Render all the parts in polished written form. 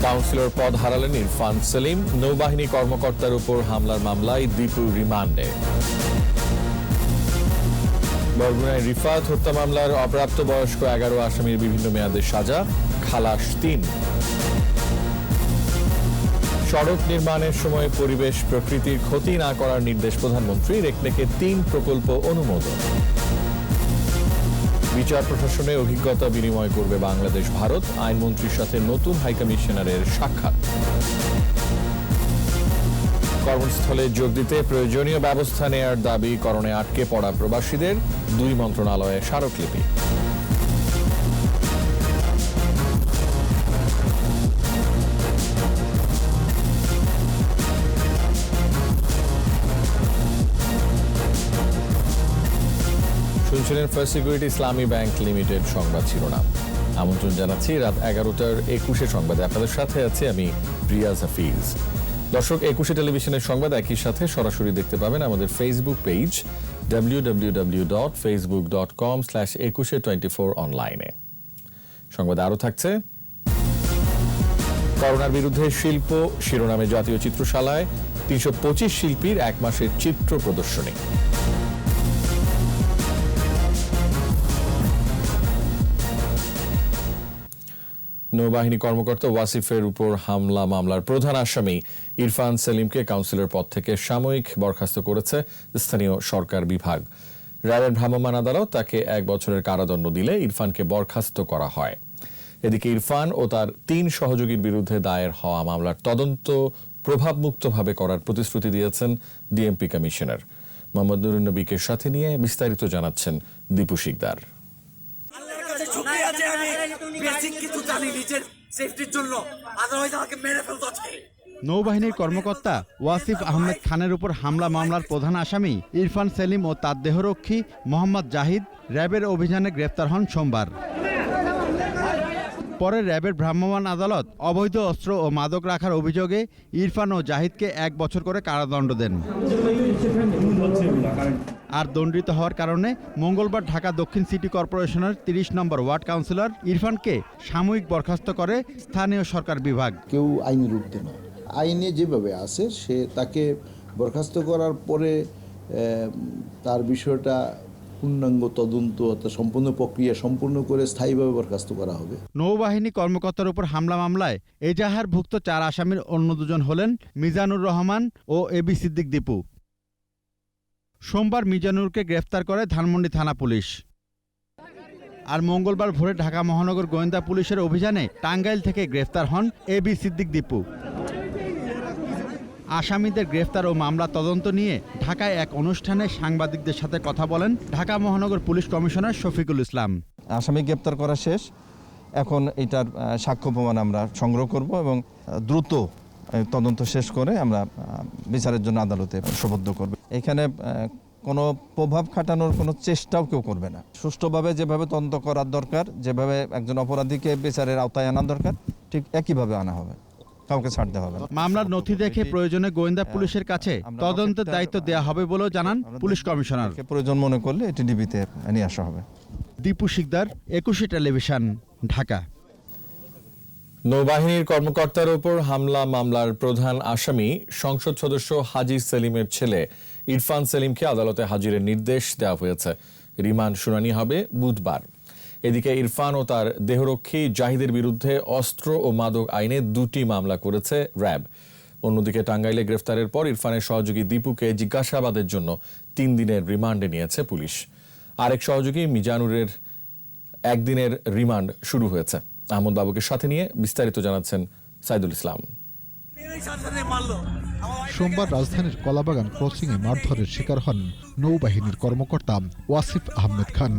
Councillor পদ হারালেন ইরফান সেলিম। নৌবাহিনী কর্মকর্তার উপর হামলার মামলায় দীপু রিমান্ডে। বরগুনায় রিফাত হত্যা মামলার অপ্রাপ্তবয়স্ক 11 আসামির বিভিন্ন মেয়াদের সাজা, খালাস 3। সড়ক নির্মাণের সময় পরিবেশ প্রকৃতির ক্ষতি না করার নির্দেশ প্রধানমন্ত্রীর। একনেকে 3 প্রকল্প অনুমোদন। বিচার প্রশাসনে অভিজ্ঞতা বিনিময় করবে বাংলাদেশ ভারত। আইনমন্ত্রীর সাথে নতুন হাইকমিশনারের সাক্ষাৎ। কর্মস্থলে যোগ দিতে প্রয়োজনীয় ব্যবস্থা নেয়ার দাবি করণে আটকে পড়া প্রবাসীদের। 2 মন্ত্রণালয়ে স্মারকলিপি। শুনছিলেন ফার্স্ট সিকিউরিটি ইসলামী ব্যাংক লিমিটেড সংবাদ শিরোনাম। আমন্ত্রণ জানাচ্ছি রাত 11টার 21 সংবাদে। আপনাদের সাথে আছি আমি রিয়াজ হাফিজ। দর্শক, 21 টেলিভিশনের সংবাদ একই সাথে সরাসরি দেখতে পাবেন আমাদের ফেসবুক পেজ www.facebook.com/2124 অনলাইনে। সংবাদে আরও থাকছে, করোনার বিরুদ্ধে শিল্প শিরোনামে জাতীয় চিত্রশালায় 325 শিল্পীর 1 মাসের চিত্র প্রদর্শনী। নৌবাহিনী কর্মকর্তা ওয়াসিফের উপর হামলা মামলার প্রধান আসামি ইরফান সেলিমকে কাউন্সিলর পদ থেকে সাময়িক বরখাস্ত করেছে স্থানীয় সরকার বিভাগ। র্যাবের ভ্রাম্যমাণ আদালত তাকে 1 বছরের কারাদণ্ড দিলে ইরফানকে বরখাস্ত করা হয়। এদিকে ইরফান ও তার 3 সহযোগীর বিরুদ্ধে দায়ের হওয়া মামলার তদন্ত প্রভাবমুক্তভাবে করার প্রতিশ্রুতি দিয়েছেন ডিএমপি কমিশনার। মোহাম্মদ নুরুন নবীকে সাথে নিয়ে বিস্তারিত জানাচ্ছেন দীপু শিকদার। নৌবাহিনীর কর্মকর্তা ওয়াসিফ আহমেদ খানের উপর হামলা মামলার প্রধান আসামি ইরফান সেলিম ও তার দেহরক্ষী মোহাম্মদ জাহিদ র্যাবের অভিযানে গ্রেপ্তার হন সোমবার। পরে র্যাবের ভ্রাম্যমাণ আদালত অবৈধ অস্ত্র ও মাদক রাখার অভিযোগে ইরফান ও জাহিদকে 1 বছর করে কারাদণ্ড দেন। আর দণ্ডিত হওয়ার কারণে মঙ্গলবার ঢাকা দক্ষিণ সিটি কর্পোরেশনের 30 নম্বর ওয়ার্ড কাউন্সিলর ইরফানকে সাময়িক বরখাস্ত করে স্থানীয় সরকার বিভাগ। কেউ আইনের ঊর্ধ্বে নয়, আইনে যেভাবে আছে সে তাকে বরখাস্ত করার পরে তার বিষয়টা পূর্ণাঙ্গ তদন্ত সম্পূর্ণ প্রক্রিয়া সম্পূর্ণ করে স্থায়ীভাবে বরখাস্ত করা হবে। নৌবাহিনী কর্মকর্তার উপর হামলা মামলায় এজাহারভুক্ত 4 আসামির অন্য 2 জন হলেন মিজানুর রহমান ও এবি সিদ্দিক দীপু। সোমবার মিজানুরকে গ্রেফতার করে ধানমন্ডি থানা পুলিশ। আর মঙ্গলবার ভোরে ঢাকা মহানগর গোয়েন্দা পুলিশের অভিযানে টাঙ্গাইল থেকে গ্রেফতার হন এবি সিদ্দিক দীপু। আসামিদের গ্রেফতার ও মামলা তদন্ত নিয়ে ঢাকায় এক অনুষ্ঠানে সাংবাদিকদের সাথে কথা বলেন ঢাকা মহানগর পুলিশ কমিশনার শফিকুল ইসলাম। আসামি গ্রেপ্তার করা শেষ, এখন এটার সাক্ষ্য প্রমাণ আমরা সংগ্রহ করব এবং দ্রুত তদন্ত শেষ করে আমরা বিচারের জন্য আদালতে সোপর্দ করব। এখানে কোনো প্রভাব খাটানোর কোনো চেষ্টাও কেউ করবে না। সুষ্ঠুভাবে যেভাবে তদন্ত করার দরকার, যেভাবে একজন অপরাধীকে বিচারের আওতায় আনা দরকার, ঠিক একইভাবে আনা হবে, কাউকে ছাড়তে হবে না। মামলার নথি দেখে প্রয়োজনে গোয়েন্দা পুলিশের কাছে তদন্তের দায়িত্ব দেওয়া হবে বলেও জানান পুলিশ কমিশনার। প্রয়োজন মনে করলে এটি ডিবিতে নিয়ে আসা হবে। দীপু শিকদার, 21 টেলিভিশন, ঢাকা। নৌবাহিনীর কর্মকর্তার উপর হামলা মামলার প্রধান আসামি সংসদ সদস্য হাজী সেলিমের ছেলে ইরফান সেলিমকে আদালতে হাজিরের নির্দেশ দেওয়া হয়েছে। রিমান্ড শুনানি হবে বুধবার। এদিকে ইরফান ও তার দেহরক্ষী জাহিদের বিরুদ্ধে অস্ত্র ও মাদক আইনে 2টি মামলা করেছে র্যাব। অন্যদিকে টাঙ্গাইলে গ্রেফতারের পর ইরফানের সহযোগী দীপুকে জিজ্ঞাসাবাদের জন্য 3 দিনের রিমান্ডে নিয়েছে পুলিশ। আরেক সহযোগী মিজানুরের 1 দিনের রিমান্ড শুরু হয়েছে। আহমদ বাবুকে সাথে নিয়ে বিস্তারিত জানাচ্ছেন সাইদুল ইসলাম। সোমবার রাজধানীর কলাবাগান ক্রসিংয়ে মারধরের শিকার হন নৌবাহিনীর কর্মকর্তা ওয়াসিফ আহমেদ খান।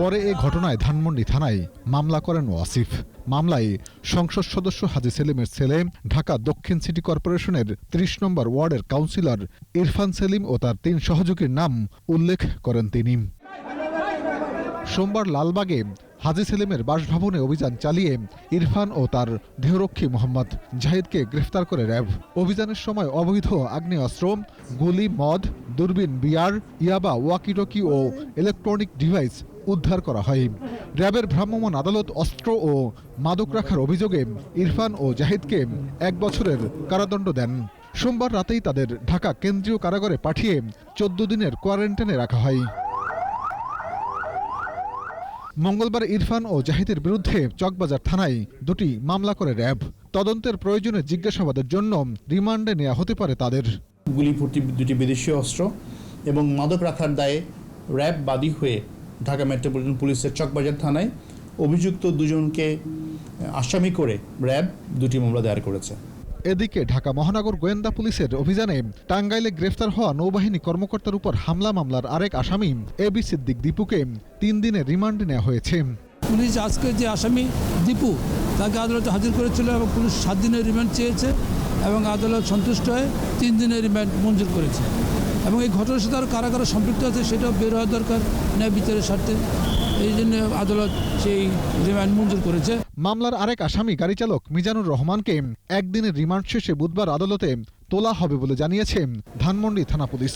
পরে এ ঘটনায় ধানমন্ডি থানায় মামলা করেন ওয়াসিফ। মামলায় সংসদ সদস্য হাজী সেলিমের ছেলে ঢাকা দক্ষিণ সিটি কর্পোরেশনের 30 নম্বর ওয়ার্ডের কাউন্সিলর ইরফান সেলিম ও তার 3 সহযোগীর নাম উল্লেখ করেন তিনি। সোমবার লালবাগে হাজী সেলিমের বাসভবনে অভিযান চালিয়ে ইরফান ও তার দেহরক্ষী মোহাম্মদ জাহিদকে গ্রেফতার করে র্যাব। অভিযানের সময় অবৈধ আগ্নেয়াস্ত্র, গুলি, মদ, দূরবীন, বিয়ার, ইয়াবা, ওয়াকিটকি ও ইলেকট্রনিক ডিভাইস উদ্ধার করা হয়। র্যাবের ভ্রাম্যমাণ আদালত অস্ত্র ও মাদক রাখার অভিযোগে ইরফান ও জাহিদকে 1 বছরের কারাদণ্ড দেন। সোমবার রাতেই তাদের ঢাকা কেন্দ্রীয় কারাগারে পাঠিয়ে 14 দিনের কোয়ারেন্টাইনে রাখা হয়। মঙ্গলবার ইরফান ও জাহিদের বিরুদ্ধে চকবাজার থানায় 2টি মামলা করে র্যাব। তদন্তের প্রয়োজনে জিজ্ঞাসাবাদের জন্য রিমান্ডে নেওয়া হতে পারে তাদের। গুলি ভর্তি 2টি বিদেশীয় অস্ত্র এবং মাদক রাখার দায়ে র্যাব বাদী হয়ে ঢাকা মেট্রোপলিটন পুলিশের চকবাজার থানায় অভিযুক্ত 2 জনকে আসামি করে র্যাব 2টি মামলা দায়ের করেছে। এদিকে ঢাকা মহানগর গোয়েন্দা পুলিশের অভিযানে টাঙ্গাইলে গ্রেফতার হওয়া নৌবাহিনী কর্মকর্তার উপর হামলা মামলার আরেক আসামি এবি সিদ্দিক দীপুকে 3 দিনের রিমান্ডে নেওয়া হয়েছে। পুলিশ আজকে যে আসামি দীপু তাকে আদালতে হাজির করেছিল এবং পুলিশ 7 দিনের রিমান্ড চেয়েছে এবং আদালত সন্তুষ্ট হয়ে 3 দিনের রিমান্ড মঞ্জুর করেছে এবং এই ঘটনার সাথে আরও কারা কারা সম্পৃক্ত আছে সেটাও বের হওয়া দরকার ন্যায় বিচারের স্বার্থে। এই জন্য আদালত সেই রিমান্ড মঞ্জুর করেছে। মামলার আরেক আসামি গাড়ি চালক মিজানুর রহমানকে 1 দিনের রিমান্ড শেষে বুধবার আদালতে তোলা হবে বলে জানিয়েছে ধানমন্ডি থানা পুলিশ।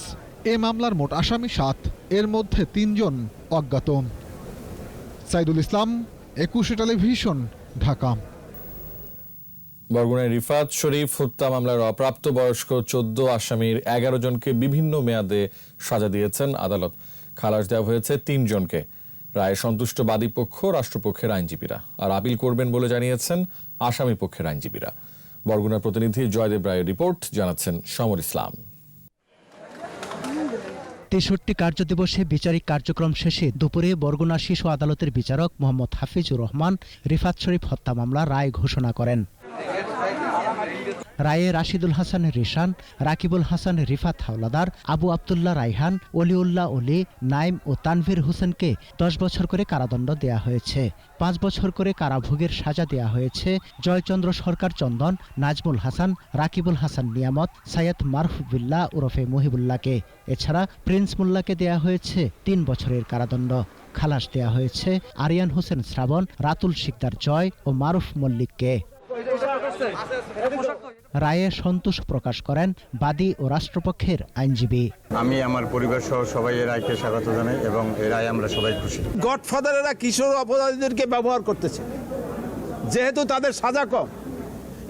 এ মামলার মোট আসামি 7, এর মধ্যে 3 জন অজ্ঞাত। সাইদুল ইসলাম, 21 টেলিভিশন, ঢাকা। বরগুনায় রিফাত শরীফ হত্যা মামলার অপ্রাপ্তবয়স্ক 14 আসামির 11 জনকে বিভিন্ন মেয়াদে সাজা দিয়েছেন আদালত। খালাস দেওয়া হয়েছে 3 জনকে। রায়ে সন্তুষ্ট বাদী পক্ষ, রাষ্ট্রপক্ষের আইনজীবীরা আর আপিল করবেন বলে জানিয়েছেন আসামি পক্ষের আইনজীবীরা। বরগুনার প্রতিনিধি জয়দেব রায়ের রিপোর্ট, জানাচ্ছেন সমর ইসলাম। 63 কার্যদিবসে বিচারিক কার্যক্রম শেষে দুপুরে বরগুনা শিশু আদালতের বিচারক মোহাম্মদ হাফিজুর রহমান রিফাত শরীফ হত্যা মামলা রায় ঘোষণা করেন। রায়ে রাশিদুল হাসান রিশান, রাকিবুল হাসান রিফাত হাওলাদার, আবু আব্দুল্লাহ রাইহান, অলিউল্লাহ অলি, নাইম ও তানভীর হোসেনকে 10 বছর করে কারাদণ্ড দেয়া হয়েছে। 5 বছর করে কারাভোগের সাজা দেয়া হয়েছে জয়চন্দ্র সরকার চন্দন, নাজমুল হাসান, রাকিবুল হাসান নিয়ামত, সাইয়দ মারুফবিল্লাহ ওরফে মহিবুল্লাহকে। এছাড়া প্রিন্স মোল্লাকে দেয়া হয়েছে 3 বছরের কারাদণ্ড। খালাস দেয়া হয়েছে আরিয়ান হোসেন শ্রাবণ, রাতুল শিকদার জয় ও মারুফ মল্লিককে। রায়ে সন্তোষ প্রকাশ করেন বাদী ও রাষ্ট্রপক্ষের আইনজীবী। আমি আমার পরিবার সহ সবাই এই রায়কে স্বাগত জানাই এবং এই রায়ে আমরা সবাই খুশি। গডফাদারেরা কিশোর অপরাধীদেরকে ব্যবহার করতেছে যেহেতু তাদের সাজা কম,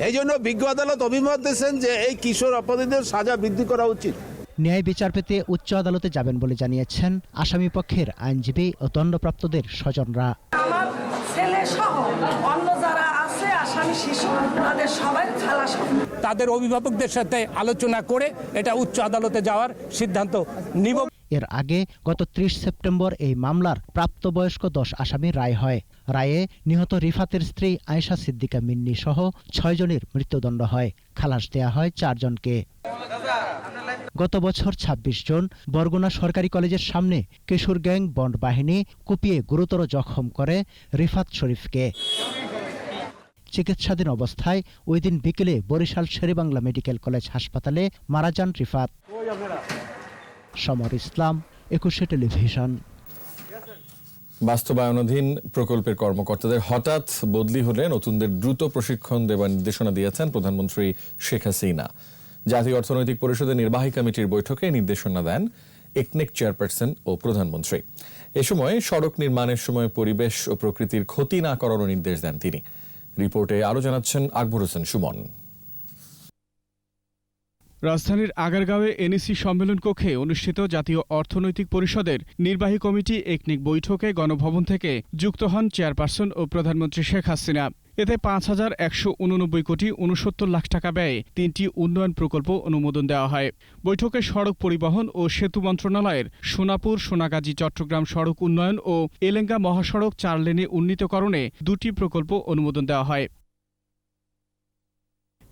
এই জন্য বিজ্ঞ আদালত অভিমত দিয়েছেন যে এই কিশোর অপরাধীদের সাজা বৃদ্ধি করা উচিত। ন্যায় বিচার পেতে উচ্চ আদালতে যাবেন বলে জানিয়েছেন আসামি পক্ষের আইনজীবী ও দণ্ডপ্রাপ্তদের স্বজনরা। আমার ছেলে সহ অন্য যারা আছে আসামি শিশু তাদের সবাই খালাস হবে। তাদের অভিভাবকদের সাথে আলোচনা করে এটা উচ্চ আদালতে যাওয়ার সিদ্ধান্ত নিব। এর আগে গত 30 সেপ্টেম্বর এই মামলার প্রাপ্তবয়স্ক 10 আসামির রায় হয়। রায়ে নিহত রিফাতের স্ত্রী আয়েশা সিদ্দিকা মিন্নি সহ 6 জনের মৃত্যুদণ্ড হয়। খালাস দেয়া হয় 4 জনকে। গত বছর 26 জন বরগুনা সরকারি কলেজের সামনে কিশোর গ্যাং বন্ড বাহিনী কুপিয়ে গুরুতর জখম করে রিফাত শরীফকে। চিকিৎসাধীন অবস্থায় ওই দিন বিকেলে বরিশাল শেরেবাংলা মেডিকেল কলেজ হাসপাতালে মারা যান রিফাত। সমর ইসলাম, 21 টেলিভিশন। বাস্তবায়নাধীন প্রকল্পের কর্মকর্তাদের হঠাৎ বদলি হলে নতুনদের দ্রুত প্রশিক্ষণ দেওয়ার নির্দেশনা দিয়েছেন প্রধানমন্ত্রী শেখ হাসিনা। জাতীয় অর্থনৈতিক পরিষদের নির্বাহী কমিটির বৈঠকে নির্দেশনা দেন একনেক চেয়ারপারসন ও প্রধানমন্ত্রী। এ সময় সড়ক নির্মাণের সময় পরিবেশ ও প্রকৃতির ক্ষতি না করারও নির্দেশ দেন তিনি। রিপোর্টে আরও জানাচ্ছেন আকবর হোসেন সুমন। রাজধানীর আগারগাঁওয়ে এনইসি সম্মেলন কক্ষে অনুষ্ঠিত জাতীয় অর্থনৈতিক পরিষদের নির্বাহী কমিটি একনেক বৈঠকে গণভবন থেকে যুক্ত হন চেয়ারপারসন ও প্রধানমন্ত্রী শেখ হাসিনা। এতে ৫,১৮৯ কোটি ৬৯ লাখ টাকা ব্যয়ে 3টি উন্নয়ন প্রকল্প অনুমোদন দেওয়া হয়। বৈঠকে সড়ক পরিবহন ও সেতু মন্ত্রণালয়ের সোনাপুর সোনাগাজী চট্টগ্রাম সড়ক উন্নয়ন ও এলেঙ্গা মহাসড়ক 4 লেনে উন্নীতকরণে 2টি প্রকল্প অনুমোদন দেওয়া হয়।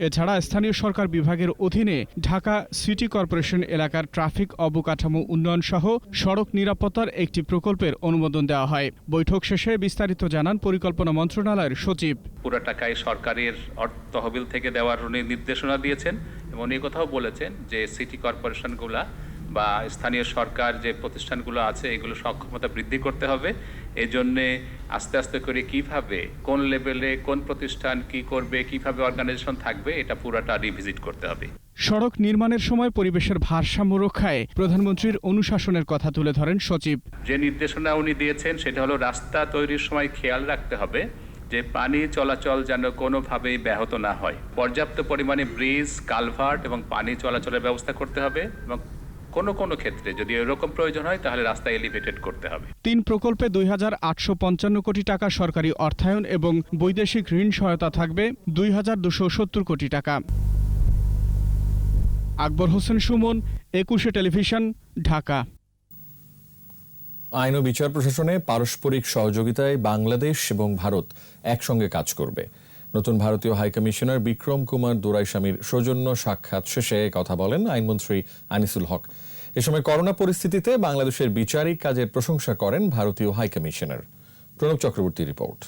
এছাড়া স্থানীয় সরকার বিভাগের অধীনে ঢাকা সিটি কর্পোরেশন এলাকার ট্রাফিক অবকাঠামো উন্নয়ন সহ সড়ক নিরাপত্তার একটি প্রকল্পের অনুমোদন দেওয়া হয়। বৈঠক শেষে বিস্তারিত জানান পরিকল্পনা মন্ত্রণালয়ের সচিব। পুরো টাকায় সরকারের তহবিল থেকে দেওয়ার উনি নির্দেশনা দিয়েছেন এবং এই কথাও বলেছেন যে সিটি কর্পোরেশনগুলা বা স্থানীয় সরকার যে প্রতিষ্ঠানগুলো আছে এগুলো সক্ষমতা বৃদ্ধি করতে হবে। এই জন্যে আস্তে আস্তে করে কিভাবে কোন লেভেলে কোন প্রতিষ্ঠান কি করবে, কিভাবে অর্গানাইজেশন থাকবে, এটা পুরাটা রিভিজিট করতে হবে। সড়ক নির্মাণের সময় পরিবেশের ভারসাম্য রক্ষায় প্রধানমন্ত্রীর অনুশাসনের কথা তুলে ধরেন সচিব। যে নির্দেশনা উনি দিয়েছেন সেটা হলো রাস্তা তৈরির সময় খেয়াল রাখতে হবে যে পানি চলাচল যেন কোনোভাবেই ব্যাহত না হয়। পর্যাপ্ত পরিমাণে ব্রিজ, কালভার্ট এবং পানি চলাচলের ব্যবস্থা করতে হবে এবং কোনো ক্ষেত্রে যদি এরকম প্রয়োজন হয় তাহলে রাস্তা এলিভেটেড করতে হবে। 3 প্রকল্পে 2,855 কোটি টাকা সরকারি অর্থায়ন এবং বৈদেশিক ঋণ সহায়তা থাকবে 2,270 কোটি টাকা। আকবর হোসেন সুমন, 21 টেলিভিশন, ঢাকা। আইন ও বিচার প্রশাসনে পারস্পরিক সহযোগিতায় বাংলাদেশ এবং ভারত একসঙ্গে কাজ করবে। নতুন ভারতীয় হাইকমিশনার বিক্রম কুমার দোরাইস্বামীর সৌজন্য সাক্ষাৎ শেষে কথা বলেন আইনমন্ত্রী আনিসুল হক। এ সময় করোনা পরিস্থিতিতে বাংলাদেশের বিচারিক কাজের প্রশংসা করেন ভারতীয় হাইকমিশনার। প্রণব চক্রবর্তী রিপোর্ট।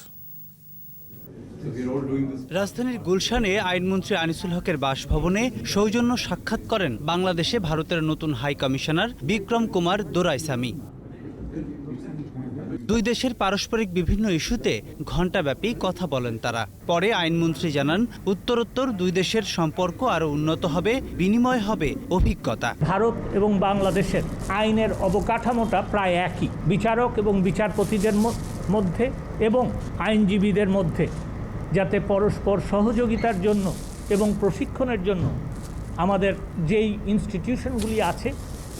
রাজধানীর গুলশানে আইনমন্ত্রী আনিসুল হকের বাসভবনে সৌজন্য সাক্ষাৎ করেন বাংলাদেশে ভারতের নতুন হাই কমিশনার বিক্রম কুমার দোরাইস্বামী। দুই দেশের পারস্পরিক বিভিন্ন ইস্যুতে ঘণ্টাব্যাপী কথা বলেন তারা। পরে আইনমন্ত্রী জানান, উত্তরোত্তর দুই দেশের সম্পর্ক আরও উন্নত হবে, বিনিময় হবে অভিজ্ঞতা। ভারত এবং বাংলাদেশের আইনের অবকাঠামোটা প্রায় একই। বিচারক এবং বিচারপতিদের মধ্যে এবং আইনজীবীদের মধ্যে যাতে পরস্পর সহযোগিতার জন্য এবং প্রশিক্ষণের জন্য আমাদের যেই ইনস্টিটিউশনগুলি আছে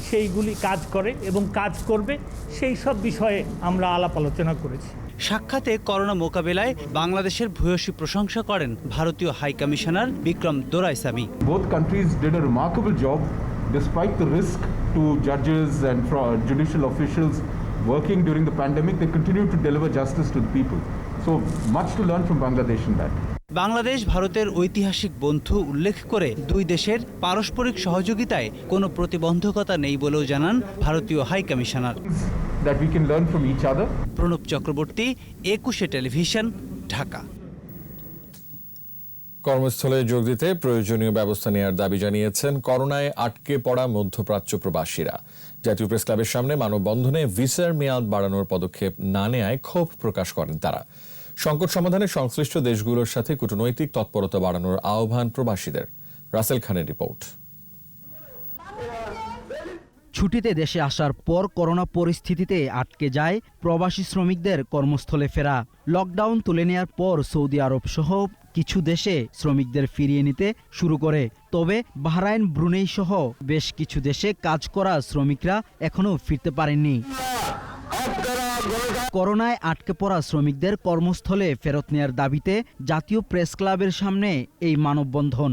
সেইগুলি কাজ করে এবং কাজ করবে, সেই সব বিষয়ে আমরা আলাপ আলোচনা করেছি। সাক্ষাতে করোনা মোকাবিলায় বাংলাদেশের ভূয়সী প্রশংসা করেন ভারতীয় high commissioner Vikram Doraiswami. Both countries did a remarkable job despite the risk to judges and judicial officials working during the pandemic. They continue to deliver justice to the people. So much to learn from Bangladesh in that. Bangladesh ভারতের ঐতিহাসিক বন্ধু উল্লেখ করে দুই দেশের পারস্পরিক সহযোগিতায় কোনো প্রতিবন্ধকতা নেই বলেও জানান ভারতীয় high commissioner. That we can learn from each other. Pranab Chakraborty, 21 television, Dhaka. কর্মস্থলে যোগ দিতে প্রয়োজনীয় ব্যবস্থা নেওয়ার দাবি জানিয়েছেন করোনায় আটকে পড়া মধ্যপ্রাচ্য প্রবাসীরা। জাতীয় প্রেস ক্লাবের সামনে মানববন্ধনে ভিসার মেয়াদ বাড়ানোর পদক্ষেপ না নেওয়ায় ক্ষোভ প্রকাশ করেন তারা। সংকট সমাধানে সংশ্লিষ্ট দেশগুলোর সাথে কূটনৈতিক তৎপরতা বাড়ানোর আহ্বান প্রবাসীদের। রাসেল খানের রিপোর্ট। ছুটিতে দেশে আসার পর করোনা পরিস্থিতিতে আটকে যায় প্রবাসী শ্রমিকদের কর্মস্থলে ফেরা। লকডাউন তুলে নেওয়ার পর সৌদি আরব সহ কিছু দেশে শ্রমিকদের ফিরিয়ে নিতে শুরু করে। তবে বাহরাইন, ব্রুনেই সহ বেশ কিছু দেশে কাজ করা শ্রমিকরা এখনো ফিরতে পারেননি। করোনায় আটকে পড়া শ্রমিকদের কর্মস্থলে ফেরত নেওয়ার দাবিতে জাতীয় প্রেস ক্লাবের সামনে এই মানববন্ধন।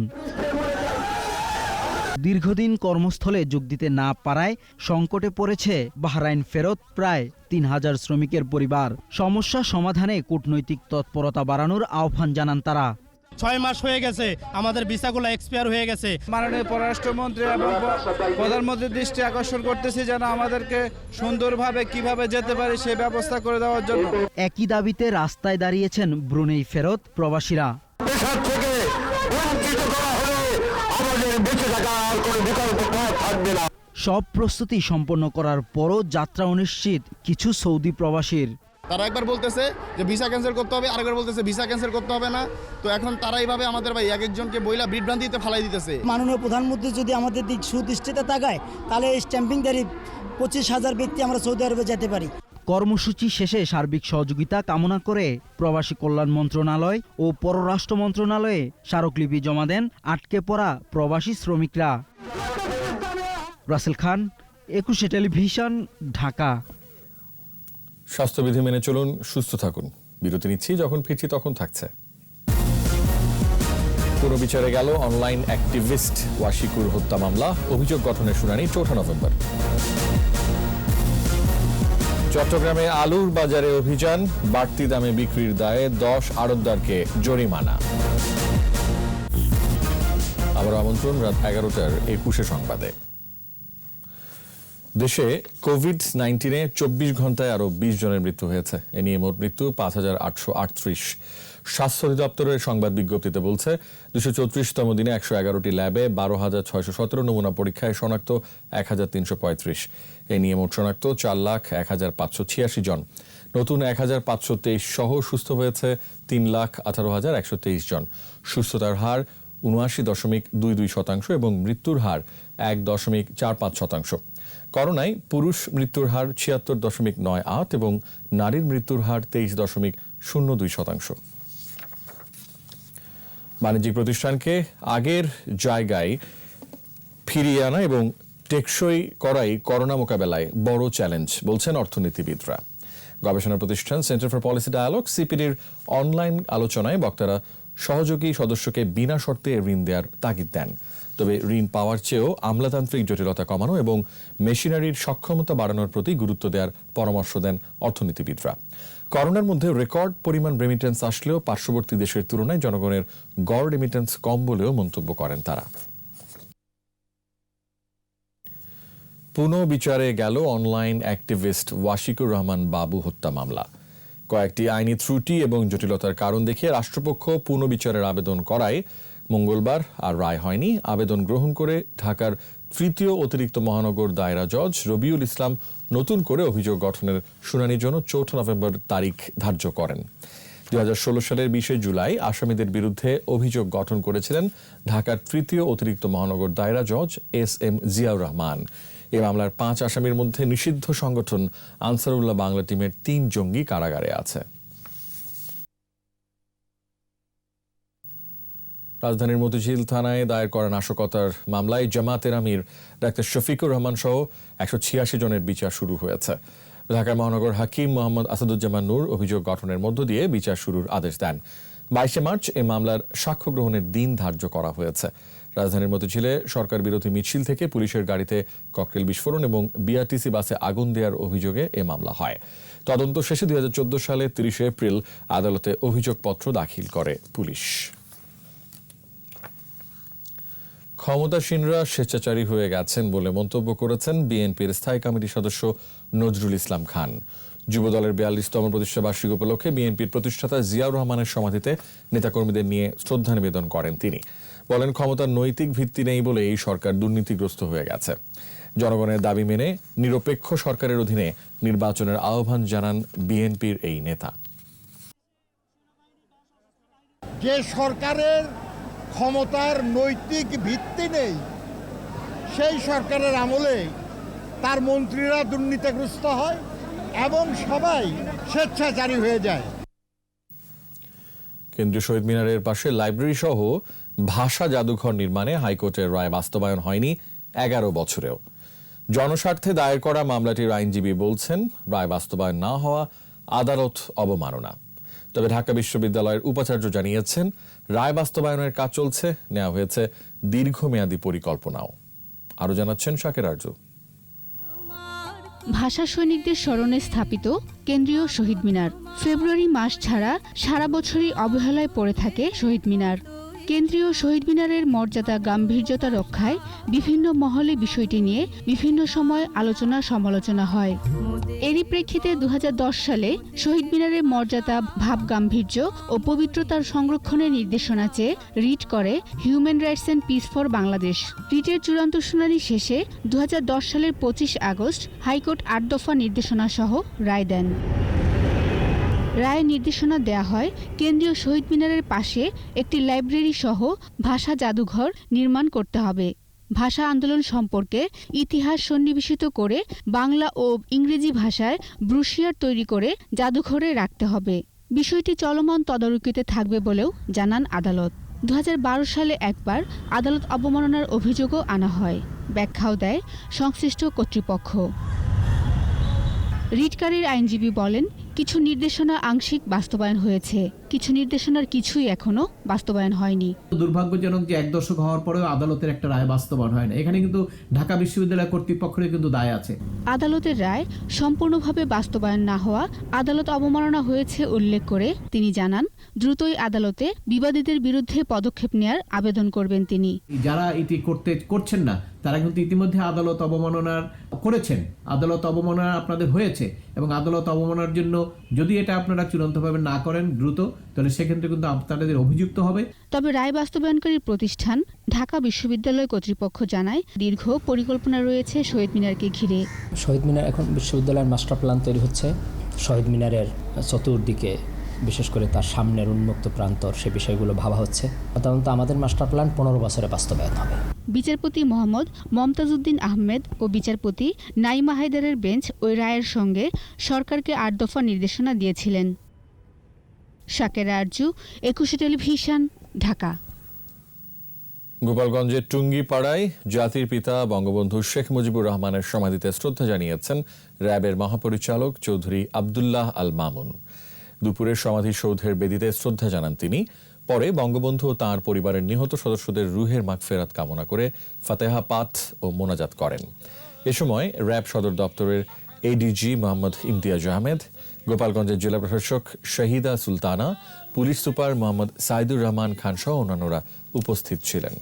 দীর্ঘদিন কর্মস্থলে যোগ দিতে না পারায় সংকটে পড়েছে বাহরাইন ফেরত প্রায় 3,000 শ্রমিকের পরিবার। সমস্যা সমাধানে কূটনৈতিক তৎপরতা বাড়ানোর আহ্বান জানান তারা। 6 মাস হয়ে গেছে, আমাদের ভিসাগুলো এক্সপায়ার হয়ে গেছে। মাননীয় পররাষ্ট্রমন্ত্রী এবং প্রধানমন্ত্রীর দৃষ্টি আকর্ষণ করতেছি যেন আমাদেরকে সুন্দরভাবে কিভাবে যেতে পারি সেই ব্যবস্থা করে দেওয়ার জন্য। একই দাবিতে রাস্তায় দাঁড়িয়েছেন ব্রুনেই ফেরত প্রবাসীরা। সব প্রস্তুতি সম্পন্ন করার পরও যাত্রা অনিশ্চিত কিছু সৌদি প্রবাসীর। তারা একবার বলতেছে যে ভিসা ক্যান্সেল করতে হবে, আরেকবার বলতেছে ভিসা ক্যান্সেল করতে হবে না। তো এখন তারা এইভাবে আমাদের ভাই এক একজনকে বইলা বিভ্রান্তিতে ফালাই দিতেছে। মাননীয় প্রধানমন্ত্রী যদি আমাদের দিক সুদৃষ্টিতে তাকায় তাহলে স্ট্যাম্পিংদারি 25,000 ব্যক্তি আমরা সৌদি আরবে যেতে পারি। কর্মসূচি শেষে সার্বিক সহযোগিতা কামনা করে প্রবাসী কল্যাণ মন্ত্রণালয় ও পররাষ্ট্র মন্ত্রণালয়ে স্মারকলিপি জমা দেন আটকে পড়া প্রবাসী শ্রমিকরা। রাসেল খান, 21 টেলিভিশন, ঢাকা। স্বাস্থ্যবিধি মেনে চলুন, সুস্থ থাকুন। বিরতি নিচ্ছি, যখন ফিরছি তখন থাকছে। পুনর্বিচারে গেল অনলাইন অ্যাক্টিভিস্ট ওয়াশিকুর হত্যা মামলা। অভিযোগ গঠনের শুনানি 4 নভেম্বর। চট্টগ্রামে আলুর বাজারে অভিযান, বাড়তি দামে বিক্রির দায়ে 10 আড়তদারকে জরিমানা। আবার আমন্ত্রণ রাত 11টার 21 সংবাদে। দেশে কোভিড-19 24 ঘন্টায় আরও 20 জনের মৃত্যু হয়েছে। এ নিয়ে মোট মৃত্যু 5,838। স্বাস্থ্য অধিদপ্তরের সংবাদ বিজ্ঞপ্তিতে বলছে 234তম দিনে 111টি ল্যাবে 12,617 নমুনা পরীক্ষায় শনাক্ত 1,335। এ নিয়ে মোট শনাক্ত 4,01,586 জন। নতুন 1,523 সহ সুস্থ হয়েছে 3,18,123 জন। সুস্থতার হার 79.22% এবং মৃত্যুর হার 1.45%। করোনায় পুরুষ মৃত্যুর হার 76.98 এবং নারীর মৃত্যুর হার 23.02%। বাণিজ্যিক প্রতিষ্ঠানকে আগের জায়গায় ফিরিয়ে আনা এবং টেকসই করাই করোনা মোকাবেলায় বড় চ্যালেঞ্জ বলছেন অর্থনীতিবিদরা। গবেষণা প্রতিষ্ঠান সেন্টার ফর পলিসি ডায়ালগ সিপিডির অনলাইন আলোচনায় বক্তারা সহযোগী সদস্যকে বিনা শর্তে ঋণ দেওয়ার তাগিদ দেন। তবে ঋণ পাওয়ার চেয়েও আমলাতান্ত্রিক জটিলতা কমানো এবং মেশিনারির সক্ষমতা বাড়ানোর প্রতি গুরুত্ব দেওয়ার পরামর্শ দেন অর্থনীতিবিদরা। করোনার মধ্যে রেকর্ড পরিমাণ রেমিটেন্স আসলেও পার্শ্ববর্তী দেশের তুলনায় জনগণের গড় রেমিটেন্স কম বলেও মন্তব্য করেন তারা। পুনঃবিচারে গেল অনলাইন অ্যাক্টিভিস্ট ওয়াশিকুর রহমান বাবু হত্যা মামলা। কয়েকটি আইনি ত্রুটি এবং জটিলতার কারণ দেখিয়ে রাষ্ট্রপক্ষ পুনঃবিচারের আবেদন করায় মঙ্গলবার আর রায় হয়নি। আবেদন গ্রহণ করে ঢাকার তৃতীয় অতিরিক্ত মহানগর দায়রা জজ রবিউল ইসলাম নতুন করে অভিযোগ গঠনের শুনানির জন্য 4 নভেম্বর তারিখ ধার্য করেন। 2016 সালের 20 জুলাই আসামিদের বিরুদ্ধে অভিযোগ গঠন করেছিলেন ঢাকার তৃতীয় অতিরিক্ত মহানগর দায়রা জজ SM জিয়াউর রহমান। এ মামলার 5 আসামির মধ্যে নিষিদ্ধ সংগঠন আনসারুল্লাহ বাংলা টিমের 3 জঙ্গি কারাগারে আছে। রাজধানীর মতিঝিল থানায় দায়ের করা নাশকতার মামলায় জামাতের আমির ডাক্তার শফিকুর রহমান সহ 186 জনের বিচার শুরু হয়েছে। ঢাকা মহানগর হাকিম মোহাম্মদ আসাদুজ্জামান নূর অভিযোগ গঠনের মধ্য দিয়ে বিচার শুরুর আদেশ দেন। 22 মার্চ এই মামলার সাক্ষ্য গ্রহণের দিন ধার্য করা হয়েছে। রাজধানীর মতিঝিলে সরকার বিরোধী মিছিল থেকে পুলিশের গাড়িতে ককটেল বিস্ফোরণ এবং বিআরটিসি বাসে আগুন দেওয়ার অভিযোগে এ মামলা হয়। তদন্ত শেষে 2014 সালে 30 এপ্রিল আদালতে অভিযোগপত্র দাখিল করে পুলিশ। ক্ষমতাসীনরা স্বেচ্ছাচারী হয়ে গেছেন বলে মন্তব্য করেছেন বিএনপির স্থায়ী কমিটির সদস্য নজরুল ইসলাম খান। যুবদলের 42তম প্রতিষ্ঠাবার্ষিকী উপলক্ষে বিএনপির প্রতিষ্ঠাতা জিয়াউর রহমানের সমাধিতে নেতাকর্মীদের নিয়ে শ্রদ্ধা নিবেদন করেন তিনি। বলেন, ক্ষমতার নৈতিক ভিত্তি নেই বলে এই সরকার দুর্নীতিগ্রস্ত হয়ে গেছে। জনগণের দাবি মেনে নিরপেক্ষ সরকারের অধীনে নির্বাচনের আহ্বান জানান বিএনপির এই নেতা। যে সরকারের ক্ষমতার নৈতিক ভিত্তি নেই সেই সরকারের আমলে তার মন্ত্রীরা দুর্নীতিগ্রস্ত হয় এবং সবাই স্বেচ্ছাচারী হয়ে যায়। কেন্দ্রীয় শহীদ মিনারের পাশে লাইব্রেরি সহ ভাষা জাদুঘর নির্মাণে হাইকোর্টের রায় বাস্তবায়ন হয়নি 11 বছরেও। জনস্বার্থে দায়ের করা মামলাটির আইনজীবী বলছেন, রায় বাস্তবায়ন না হওয়া আদালত অবমাননা। তবে ঢাকা বিশ্ববিদ্যালয়ের উপাচার্য জানিয়েছেন, রায় বাস্তবায়নের কাজ চলছে, নেওয়া হয়েছে দীর্ঘমেয়াদী পরিকল্পনাও। আরো জানাচ্ছেন শাকের আরজু। ভাষা সৈনিকদের স্মরণে স্থাপিত কেন্দ্রীয় শহীদ মিনার ফেব্রুয়ারি মাস ছাড়া সারা বছরই অবহেলায় পড়ে থাকে শহীদ মিনার। কেন্দ্রীয় শহীদ মিনারের মর্যাদা গাম্ভীর্যতা রক্ষায় বিভিন্ন মহলে বিষয়টি নিয়ে বিভিন্ন সময় আলোচনা সমালোচনা হয়। এরই প্রেক্ষিতে 2010 সালে শহীদ মিনারের মর্যাদা, ভাব গাম্ভীর্য ও পবিত্রতার সংরক্ষণের নির্দেশনা চেয়ে রিট করে human rights and peace for Bangladesh. রিটের চূড়ান্ত শুনানি শেষে 2010 সালের 25 আগস্ট হাইকোর্ট 8 দফা নির্দেশনা সহ রায় দেন। রায়ে নির্দেশনা দেয়া হয়, কেন্দ্রীয় শহীদ মিনারের পাশে একটি লাইব্রেরি সহ ভাষা জাদুঘর নির্মাণ করতে হবে। ভাষা আন্দোলন সম্পর্কে ইতিহাস সন্নিবেশিত করে বাংলা ও ইংরেজি ভাষায় ব্রুশিয়ার তৈরি করে জাদুঘরে রাখতে হবে। বিষয়টি চলমান তদারকিতে থাকবে বলেও জানান আদালত। 2012 সালে একবার আদালত অবমাননার অভিযোগও আনা হয়, ব্যাখ্যাও দেয় সংশ্লিষ্ট কর্তৃপক্ষ। রিটকারীর আইনজীবী বলেন, কিছু নির্দেশনা আংশিক বাস্তবায়ন হয়েছে, কিছু নির্দেশনার কিছুই এখনো বাস্তবায়ন হয়নি। দুর্ভাগ্যজনক যে 1 দশক হওয়ার পরেও আদালতের একটা রায় বাস্তবায়ন হয় না। এখানে কিন্তু ঢাকা বিশ্ববিদ্যালয় কর্তৃপক্ষের কিন্তু দায় আছে। আদালতের রায় সম্পূর্ণভাবে বাস্তবায়ন না হওয়া, আদালত অবমাননা হয়েছে উল্লেখ করে তিনি জানান, দ্রুতই আদালতে বিবাদীদের বিরুদ্ধে পদক্ষেপ নেয়ার আবেদন করবেন তিনি। যারা এটি করছেন না তারা কিন্তু ইতিমধ্যে আদালত অবমাননার করেছেন, আদালত অবমাননা আপনাদের হয়েছে এবং আদালত অবমাননার জন্য যদি এটা আপনারা চূড়ান্তভাবে না করেন দ্রুত, তাহলে সেক্ষেত্রে কিন্তু আপনাদের অভিযুক্ত হবে। তবে রায় বাস্তবায়নকারী প্রতিষ্ঠান ঢাকা বিশ্ববিদ্যালয় কর্তৃপক্ষ জানায়, দীর্ঘ পরিকল্পনা রয়েছে শহীদ মিনারকে ঘিরে। শহীদ মিনার এখন বিশ্ববিদ্যালয়ের মাস্টার প্ল্যান তৈরি হচ্ছে। শহীদ মিনারের চতুর্দিকে বিশেষ করে তার সামনের উন্মুক্ত প্রান্তর, সে বিষয়গুলো ভাবা হচ্ছে। সাধারণত আমাদের মাস্টার প্ল্যান 15 বছরে বাস্তবায়ন হবে। বিচারপতি মোহাম্মদ মমতাজউদ্দিন আহমেদ ও বিচারপতি নাইমা হায়দারের বেঞ্চ ওই রায়ের সঙ্গে সরকারকে 8 দফা নির্দেশনা দিয়েছিলেন। শাকেরা আরজু, 21 টেলিভিশন, ঢাকা। গোপালগঞ্জের টুঙ্গিপাড়ায় জাতির পিতা বঙ্গবন্ধু শেখ মুজিবুর রহমানের সমাধিতে শ্রদ্ধা জানিয়েছেন র্যাবের মহাপরিচালক চৌধুরী আব্দুল্লাহ আল মামুন। দুপুরের সমাধিসৌধের বেদিতে শ্রদ্ধা জানান তিনি। পরে বঙ্গবন্ধু ও তাঁর পরিবারের নিহত সদস্যদের রুহের মাগফিরাত কামনা করে ফাতেহা পাঠ ও মোনাজাত করেন। এ সময় র্যাব সদর দপ্তরের এডিজি মোহাম্মদ ইমতিয়াজ আহমেদ, গোপালগঞ্জের জেলা প্রশাসক শহীদা সুলতানা, পুলিশ সুপার মোহাম্মদ সাইদুর রহমান খান সহ অন্যান্যরা উপস্থিত ছিলেন।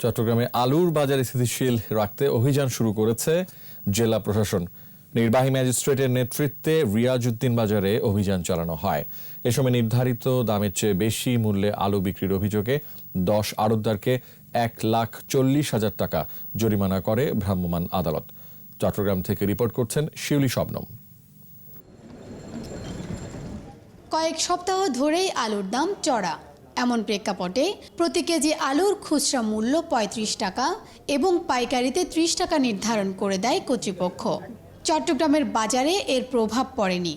চট্টগ্রামে আলুর বাজার স্থিতিশীল রাখতে অভিযান শুরু করেছে জেলা প্রশাসন। নির্বাহী ম্যাজিস্ট্রেটের নেতৃত্বে রিয়াজউদ্দিন বাজারে অভিযান চালানো হয়। এ সময় নির্ধারিত দামের চেয়ে বেশি মূল্যে আলু বিক্রির অভিযোগে 10 আড়তদারকে 1,40,000 টাকা জরিমানা করে ভ্রাম্যমাণ আদালত। চট্টগ্রাম থেকে রিপোর্ট করছেন শিউলি শবনম। কয়েক সপ্তাহ ধরেই আলুর দাম চড়া। এমন প্রেক্ষাপটে প্রতি কেজি আলুর খুচরা মূল্য 35 টাকা এবং পাইকারিতে 30 টাকা নির্ধারণ করে দেয় কর্তৃপক্ষ। চট্টগ্রামের বাজারে এর প্রভাব পড়েনি।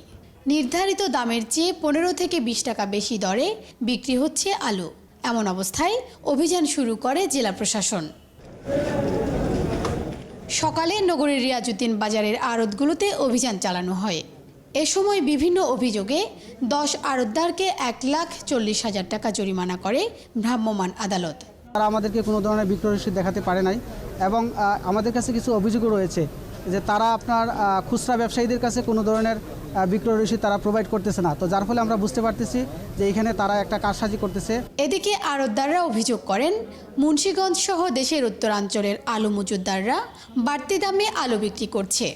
নির্ধারিত দামের চেয়ে 15 থেকে 20 টাকা বেশি দরে বিক্রি হচ্ছে আলু। এমন অবস্থায় অভিযান শুরু করে জেলা প্রশাসন। সকালে নগরীর রিয়াজউদ্দিন বাজারের আড়তগুলোতে অভিযান চালানো হয়। এ সময় বিভিন্ন অভিযোগে 10 আড়তদারকে 1,40,000 টাকা জরিমানা করে ভ্রাম্যমাণ আদালত। তারা আমাদেরকে কোনো ধরনের বিক্রয় রসিদ দেখাতে পারে নাই এবং আমাদের কাছে কিছু অভিযোগও রয়েছে যে তারা আপনার খুচরা ব্যবসায়ীদের কাছে কোনো ধরনের বিক্রয় রসিদ তারা প্রোভাইড করতেছে না। তো যার ফলে আমরা বুঝতে পারতেছি যে এখানে তারা একটা কারসাজি করতেছে। এদিকে আড়তদাররা অভিযোগ করেন, মুন্সিগঞ্জ সহ দেশের উত্তরাঞ্চলের আলু মজুতদাররা বাড়তি দামে আলু বিক্রি করছে।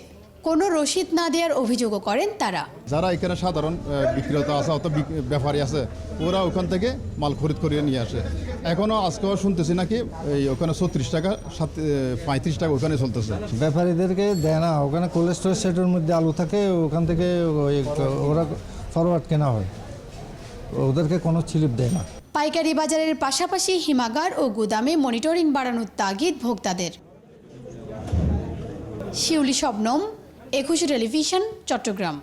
কোনো রসিদ না দেওয়ার অভিযোগও করেন তারা। যারা এখানে সাধারণ বিক্রেতা আছে অত ব্যাপারী আছে, ওরা ওখান থেকে মাল খরিদ করিয়ে নিয়ে আসে। এখনও আজকেও শুনতেছি নাকি ওখানে 36 টাকা 35 টাকা ওখানে চলতেছে। ব্যাপারীদেরকে দেয় না, ওখানে কোল্ড স্টোরেজ সেটের মধ্যে আলু থাকে, ওখান থেকে ওরা ফরওয়ার্ড কেনা হয়, ওদেরকে কোনো স্লিপ দেয় না। পাইকারি বাজারের পাশাপাশি হিমাগার ও গুদামে মনিটরিং বাড়ানোর তাগিদ ভোক্তাদের। শিউলি শবনম, 21 টেলিভিশন, চট্টগ্রাম।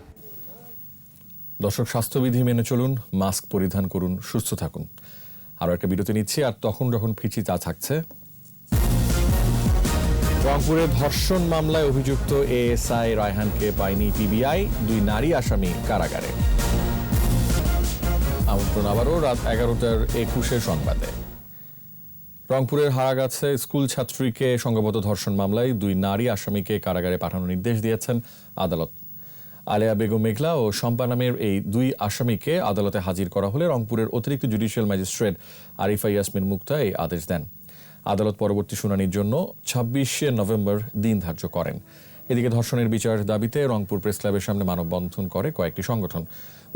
দর্শক, স্বাস্থ্যবিধি মেনে চলুন, মাস্ক পরিধান করুন, সুস্থ থাকুন। আরও একটা বিরতি নিচ্ছি, আর তখন যখন ফিরছি তা থাকছে। রংপুরে ধর্ষণ মামলায় অভিযুক্ত এএসআই রায়হানকে পায়নি পিবিআই, 2 নারী আসামি কারাগারে। আমন্ত্রণ আবারও রাত 11:21 সংবাদে। রংপুরের হারাগাছে স্কুল ছাত্রীকে সংঘবদ্ধ ধর্ষণ মামলায় 2 নারী আসামিকে কারাগারে পাঠানোর নির্দেশ দিয়েছেন আদালত। আলেয়া বেগম মেঘলা ও শম্পা নামের এই 2 আসামিকে আদালতে হাজির করা হলে রংপুরের অতিরিক্ত জুডিশিয়াল ম্যাজিস্ট্রেট আরিফা ইয়াসমিন মুক্তা এই আদেশ দেন। আদালত পরবর্তী শুনানির জন্য 26 নভেম্বর দিন ধার্য করেন। এদিকে ধর্ষণের বিচার দাবিতে রংপুর প্রেস ক্লাবের সামনে মানববন্ধন করে কয়েকটি সংগঠন।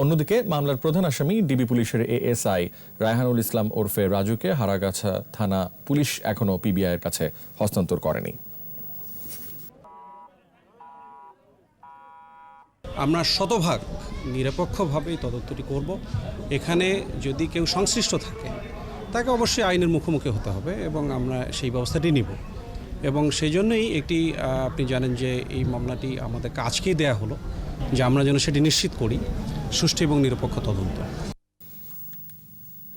অন্যদিকে মামলার প্রধান আসামি ডিবি পুলিশের এএসআই রায়হানুল ইসলাম ওরফে রাজুকে হারাগাছা থানা পুলিশ এখনও পিবিআইয়ের কাছে হস্তান্তর করেনি। আমরা শতভাগ নিরপেক্ষভাবেই তদন্তটি করব। এখানে যদি কেউ সংশ্লিষ্ট থাকে তাকে অবশ্যই আইনের মুখোমুখি হতে হবে এবং আমরা সেই ব্যবস্থাটি নিব। এবং সেই জন্যই আপনি জানেন যে এই মামলাটি আমাদেরকে আজকেই দেয়া হলো, যে আমরা যেন সেটি নিশ্চিত করি সুষ্ঠু এবং নিরপেক্ষ তদন্ত।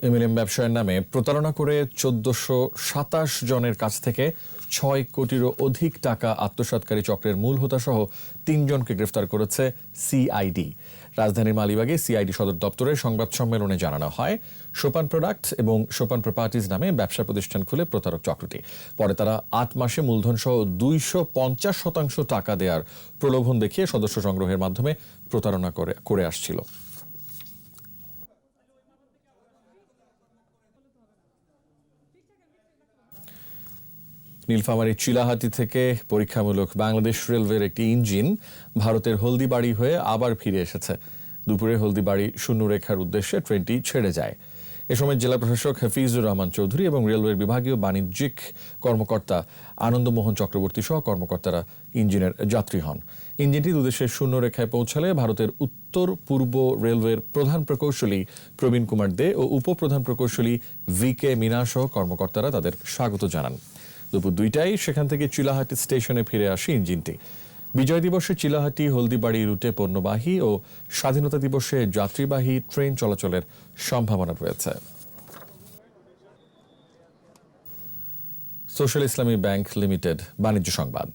এমএলএম ব্যবসায়ের নামে প্রতারণা করে ১৪২৭ জনের কাছ থেকে ৬ কোটিরও অধিক টাকা আত্মসাৎকারী চক্রের মূল হোতা সহ ৩ জনকে গ্রেফতার করেছে সিআইডি। রাজধানীর মালিবাগে সিআইডি সদর দপ্তরে সংবাদ সম্মেলনে জানানো হয়, সোপান প্রোডাক্ট এবং সোপান প্রপার্টিজ নামে ব্যবসা প্রতিষ্ঠান খুলে প্রতারক চক্রটি। পরে তারা ৮ মাসে মূলধন সহ ২৫০% টাকা দেওয়ার প্রলোভন দেখিয়ে সদস্য সংগ্রহের মাধ্যমে প্রতারণা করে আসছিল। নীলফামারীর চিলাহাটি থেকে পরীক্ষামূলক বাংলাদেশ রেলওয়ের একটি ইঞ্জিন ভারতের হলদিবাড়ি হয়ে আবার ফিরে এসেছে। দুপুরে হলদিবাড়ি শূন্যরেখার উদ্দেশ্যে ট্রেনটি ছেড়ে যায়। এ সময় জেলা প্রশাসক হাফিজুর রহমান চৌধুরী এবং রেলওয়ের বিভাগীয় বাণিজ্যিক কর্মকর্তা আনন্দমোহন চক্রবর্তী সহ কর্মকর্তারা ইঞ্জিনের যাত্রী হন। ইঞ্জিনটি দুদেশের শূন্যরেখায় পৌঁছালে ভারতের উত্তর পূর্ব রেলওয়ের প্রধান প্রকৌশলী প্রবীণ কুমার দে ও উপপ্রধান প্রকৌশলী VK মিনা সহ কর্মকর্তারা তাদের স্বাগত জানান। দুপুর 2টায় সেখান থেকে চিলাহাটি স্টেশনে ফিরে আসে ইঞ্জিনটি। বিজয় দিবসে চিলাহাটি হলদিবাড়ি রুটে পণ্যবাহী ও স্বাধীনতা দিবসে যাত্রীবাহী ট্রেন চলাচলের সম্ভাবনা রয়েছে। সোশ্যাল ইসলামী ব্যাংক লিমিটেড বাণিজ্য সংবাদ।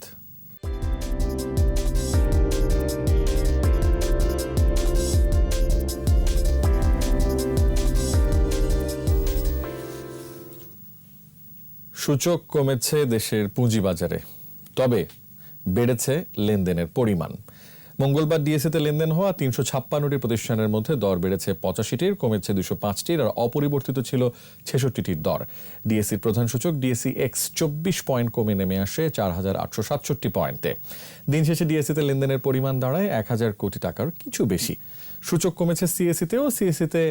সূচক কমেছে দেশের পুঁজিবাজারে, তবে বেড়েছে লেনদেনের পরিমাণ। মঙ্গলবার ডিএসইতে লেনদেন হওয়া ৩৫৬টি প্রতিষ্ঠানের মধ্যে দর বেড়েছে ৮৫টির, কমেছে ২০৫টির আর অপরিবর্তিত ছিল ৬৬টির দর। ডিএসইর প্রধান সূচক DSEX ২৪ পয়েন্ট কমে নেমে আসে ৪,৮৬৭ পয়েন্টে। দিন শেষে ডিএসইতে লেনদেনের পরিমাণ দাঁড়ায় ১,০০০ কোটি টাকার কিছু বেশি। সূচক কমেছে সিএসইতেও। সিএসইতে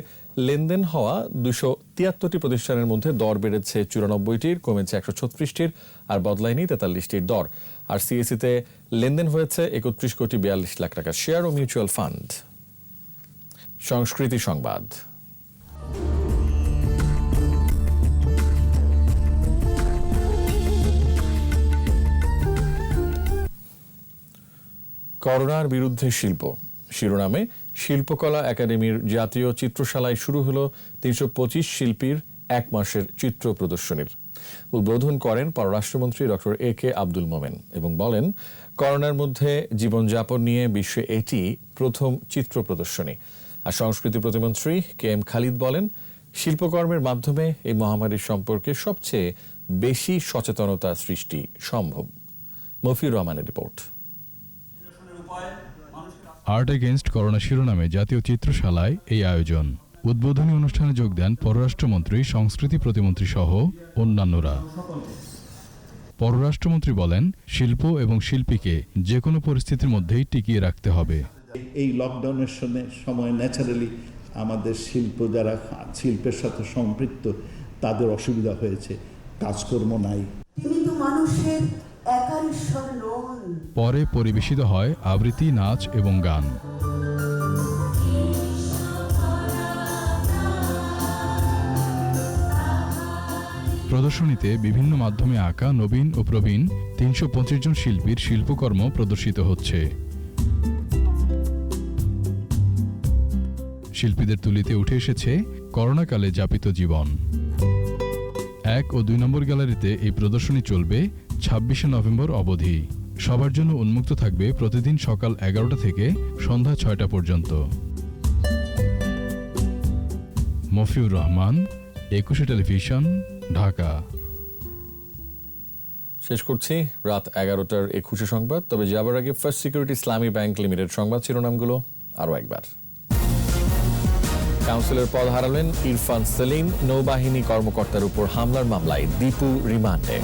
লেনদেন হওয়া ২৭৩টি প্রতিষ্ঠানের মধ্যে দর বেড়েছে ৯৪টির, কমেছে ১৩৬টির আর বদলায়নি ৪৩টির দর। আর সিএসইতে লেনদেন হয়েছে ৩১ কোটি ৪২ লাখ টাকার শেয়ার ও মিউচুয়াল ফান্ড। সংস্কৃতি সংবাদ। করোনার বিরুদ্ধে শিল্প শিরোনামে শিল্পকলা একাডেমির জাতীয় চিত্রশালায় শুরু হলো ৩২৫ শিল্পীর ১ মাসের চিত্র প্রদর্শনীর। উদ্বোধন করেন পররাষ্ট্রমন্ত্রী ডক্টর AK আব্দুল মোমেন এবং বলেন, করোনার মধ্যে জীবনযাপন নিয়ে বিশ্বে এটি প্রথম চিত্র প্রদর্শনী। আর সংস্কৃতি প্রতিমন্ত্রী KM খালিদ বলেন, শিল্পকর্মের মাধ্যমে এই মহামারীর সম্পর্কে সবচেয়ে বেশি সচেতনতা সৃষ্টি সম্ভব। মফিউর রহমানের রিপোর্ট। আর্ট এগেইনস্ট করোনা শিরোনামে জাতীয় চিত্রশালায় এই আয়োজন। উদ্বোধনী অনুষ্ঠানে যোগ দেন পররাষ্ট্রমন্ত্রী, সংস্কৃতি প্রতিমন্ত্রী সহ অন্যান্যরা। পররাষ্ট্রমন্ত্রী বলেন, শিল্প এবং শিল্পীকে যে কোনো পরিস্থিতির মধ্যেই টিকিয়ে রাখতে হবে। এই লকডাউনের সময় ন্যাচারালি আমাদের যারা শিল্পের সাথে সম্পৃক্ত তাদের অসুবিধা হয়েছে, কাজকর্ম নাই। পরে পরিবেশিত হয় আবৃত্তি, নাচ এবং গান। প্রদর্শনীতে বিভিন্ন মাধ্যমে আঁকা নবীন ও প্রবীণ ৩২৫ জন শিল্পীর শিল্পকর্ম প্রদর্শিত হচ্ছে। শিল্পীদের তুলিতে উঠে এসেছে করোনাকালে যাপিত জীবন। ১ ও ২ নম্বর গ্যালারিতে এই প্রদর্শনী চলবে ২৬শে নভেম্বর অবধি। সবার জন্য উন্মুক্ত থাকবে প্রতিদিন সকাল ১১টা থেকে সন্ধ্যা ৬টা পর্যন্ত। মফিউর রহমান, একুশে টেলিভিশন, ঢাকা। শেষ করছি রাত ১১টার ২১ সংবাদ। তবে যাবার আগে ফার্স্ট সিকিউরিটি ইসলামী ব্যাংক লিমিটেড সংবাদ শিরোনামগুলো আরও একবার। কাউন্সিলর পদ হারালেন ইরফান সেলিম। নৌবাহিনী কর্মকর্তার উপর হামলার মামলায় দীপু রিমান্ডে।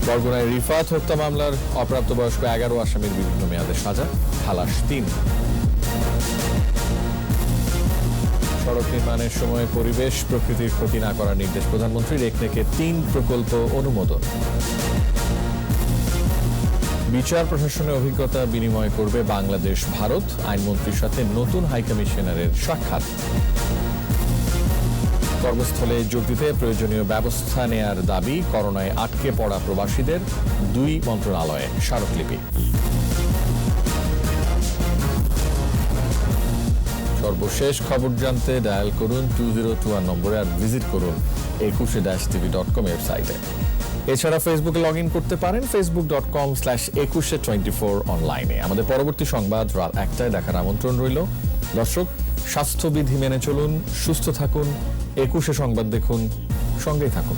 বরগুনায় রিফাত হত্যা মামলার অপ্রাপ্তবয়স্ক ১১ আসামির বিভিন্ন মেয়াদে সাজা, খালাস ৩। সড়ক নির্মাণের সময় পরিবেশ প্রকৃতির ক্ষতি না করার নির্দেশ প্রধানমন্ত্রীর। একনেকে ৩ প্রকল্প অনুমোদন। বিচার প্রশাসনের অভিজ্ঞতা বিনিময় করবে বাংলাদেশ ভারত। আইনমন্ত্রীর সাথে নতুন হাইকমিশনারের সাক্ষাৎ। কর্মস্থলে যোগ দিতে প্রয়োজনীয় ব্যবস্থা নেয়ার দাবি। করোনায় আটকে পড়া প্রবাসীদের ২ মন্ত্রণালয়ে স্মারকলিপি। সর্বশেষ খবর জানতে ডায়াল করুন 2021 নম্বরে আর ভিজিট করুন ekushe-tv.com ওয়েবসাইটে। এছাড়া ফেসবুকে লগ ইন করতে পারেন facebook.com/ekushe24 অনলাইনে। আমাদের পরবর্তী সংবাদ রাত 1টায় দেখার আমন্ত্রণ রইল। দর্শক, স্বাস্থ্যবিধি মেনে চলুন, সুস্থ থাকুন, একুশে সংবাদ দেখুন, সঙ্গেই থাকুন।